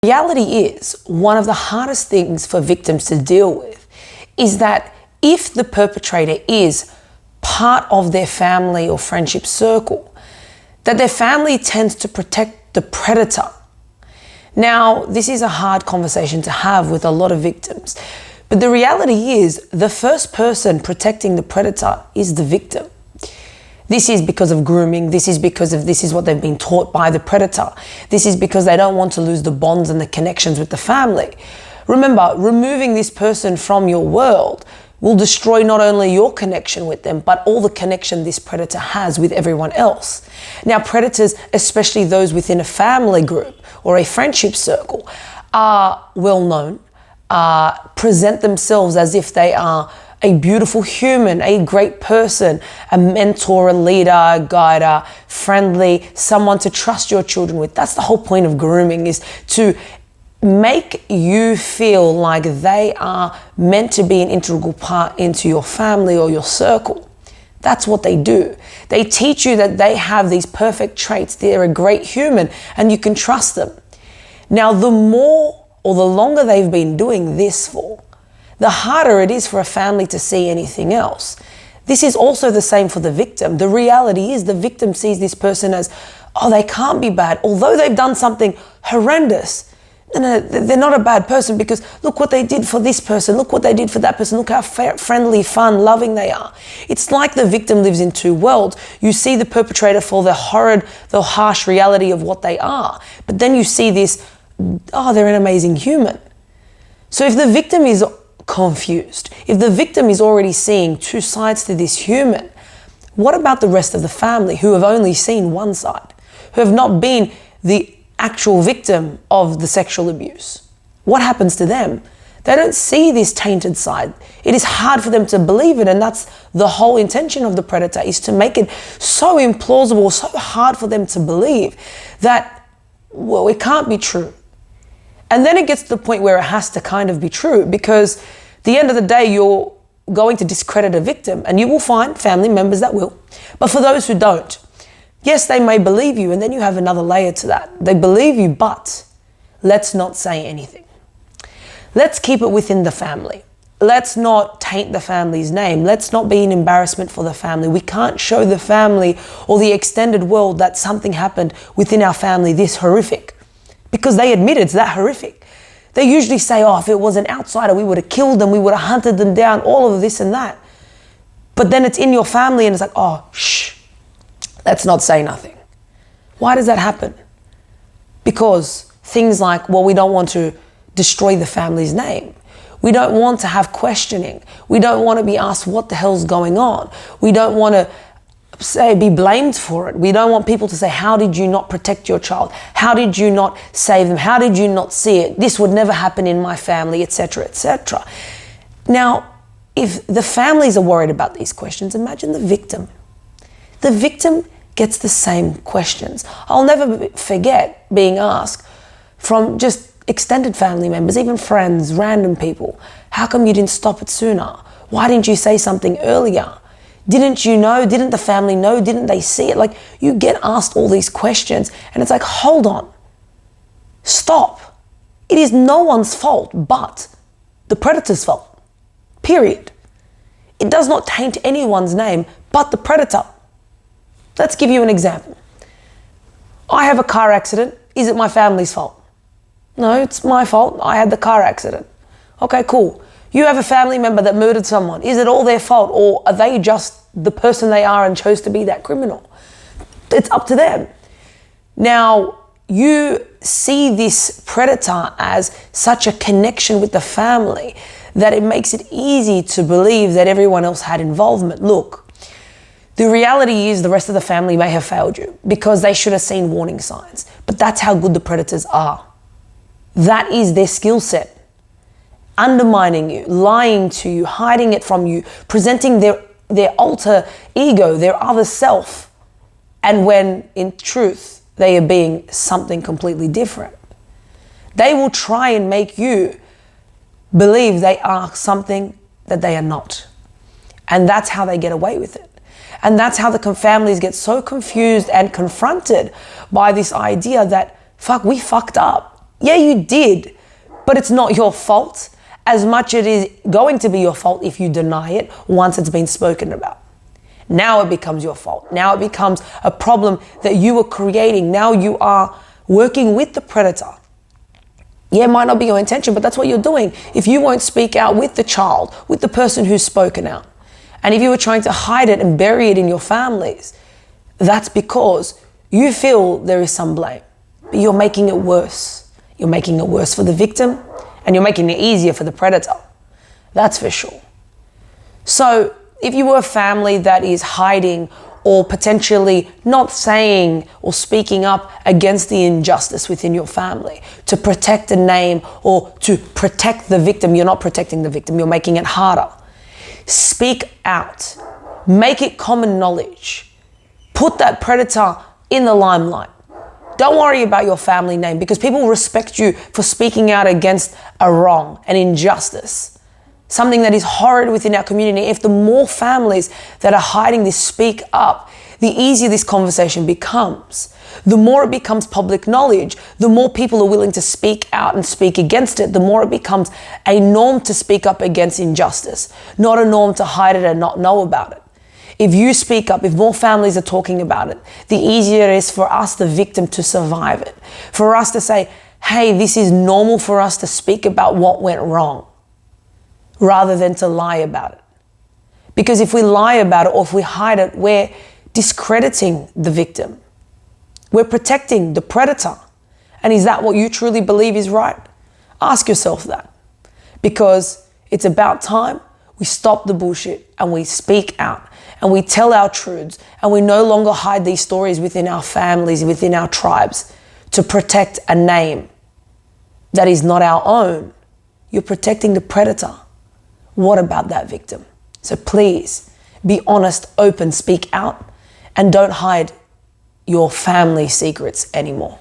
Reality is, one of the hardest things for victims to deal with is that if the perpetrator is part of their family or friendship circle, that their family tends to protect the predator. Now, this is a hard conversation to have with a lot of victims, but the reality is the first person protecting the predator is the victim. This is because of grooming. This is because of this is what they've been taught by the predator. This is because they don't want to lose the bonds and the connections with the family. Remember, removing this person from your world will destroy not only your connection with them, but all the connection this predator has with everyone else. Now, predators, especially those within a family group or a friendship circle, are well known, present themselves as if they are a beautiful human, a great person, a mentor, a leader, a guide, friendly, someone to trust your children with. That's the whole point of grooming, is to make you feel like they are meant to be an integral part into your family or your circle. That's what they do. They teach you that they have these perfect traits. They're a great human and you can trust them. Now, the more or the longer they've been doing this for, the harder it is for a family to see anything else. This is also the same for the victim. The reality is the victim sees this person as, oh, they can't be bad. Although they've done something horrendous, no, they're not a bad person because look what they did for this person. Look what they did for that person. Look how friendly, fun, loving they are. It's like the victim lives in two worlds. You see the perpetrator for the horrid, the harsh reality of what they are. But then you see this, oh, they're an amazing human. So if the victim is confused, if the victim is already seeing two sides to this human, what about the rest of the family who have only seen one side, who have not been the actual victim of the sexual abuse? What happens to them? They don't see this tainted side. It is hard for them to believe it, and that's the whole intention of the predator, is to make it so implausible, so hard for them to believe that, well, it can't be true. And then it gets to the point where it has to kind of be true, because at the end of the day, you're going to discredit a victim, and you will find family members that will. But for those who don't, yes, they may believe you, and then you have another layer to that. They believe you, but let's not say anything. Let's keep it within the family. Let's not taint the family's name. Let's not be an embarrassment for the family. We can't show the family or the extended world that something happened within our family this horrific, because they admit it's that horrific. They usually say, oh, if it was an outsider, we would have killed them, we would have hunted them down, all of this and that. But then it's in your family and it's like, oh, shh, let's not say nothing. Why does that happen? Because things like, well, we don't want to destroy the family's name. We don't want to have questioning. We don't want to be asked what the hell's going on. We don't want to be blamed for it. We don't want people to say, how did you not protect your child? How did you not save them? How did you not see it? This would never happen in my family, etc., etc. Now, if the families are worried about these questions, imagine the victim. The victim gets the same questions. I'll never forget being asked from just extended family members, even friends, random people, how come you didn't stop it sooner? Why didn't you say something earlier? Didn't you know? Didn't the family know? Didn't they see it? Like, you get asked all these questions and it's like, hold on, stop. It is no one's fault but the predator's fault, period. It does not taint anyone's name but the predator. Let's give you an example. I have a car accident. Is it my family's fault? No, it's my fault. I had the car accident. Okay, cool. You have a family member that murdered someone. Is it all their fault, or are they just the person they are and chose to be that criminal? It's up to them. Now, you see this predator as such a connection with the family that it makes it easy to believe that everyone else had involvement. Look, the reality is the rest of the family may have failed you because they should have seen warning signs, but that's how good the predators are. That is their skill set. Undermining you, lying to you, hiding it from you, presenting their alter ego, their other self, and when in truth they are being something completely different. They will try and make you believe they are something that they are not. And that's how they get away with it. And that's how the families get so confused and confronted by this idea that, fuck, we fucked up. Yeah, you did, but it's not your fault as much as it is going to be your fault if you deny it once it's been spoken about. Now it becomes your fault. Now it becomes a problem that you are creating. Now you are working with the predator. Yeah, it might not be your intention, but that's what you're doing. If you won't speak out with the child, with the person who's spoken out, and if you were trying to hide it and bury it in your families, that's because you feel there is some blame, but you're making it worse. You're making it worse for the victim, and you're making it easier for the predator. That's for sure. So if you were a family that is hiding or potentially not saying or speaking up against the injustice within your family to protect a name or to protect the victim, you're not protecting the victim, you're making it harder. Speak out. Make it common knowledge. Put that predator in the limelight. Don't worry about your family name because people respect you for speaking out against a wrong, an injustice, something that is horrid within our community. If the more families that are hiding this speak up, the easier this conversation becomes. The more it becomes public knowledge, the more people are willing to speak out and speak against it, the more it becomes a norm to speak up against injustice, not a norm to hide it and not know about it. If you speak up, if more families are talking about it, the easier it is for us, the victim, to survive it. For us to say, hey, this is normal for us to speak about what went wrong, rather than to lie about it. Because if we lie about it or if we hide it, we're discrediting the victim. We're protecting the predator. And is that what you truly believe is right? Ask yourself that. Because it's about time we stop the bullshit and we speak out and we tell our truths and we no longer hide these stories within our families, within our tribes to protect a name that is not our own. You're protecting the predator. What about that victim? So please be honest, open, speak out, and don't hide your family secrets anymore.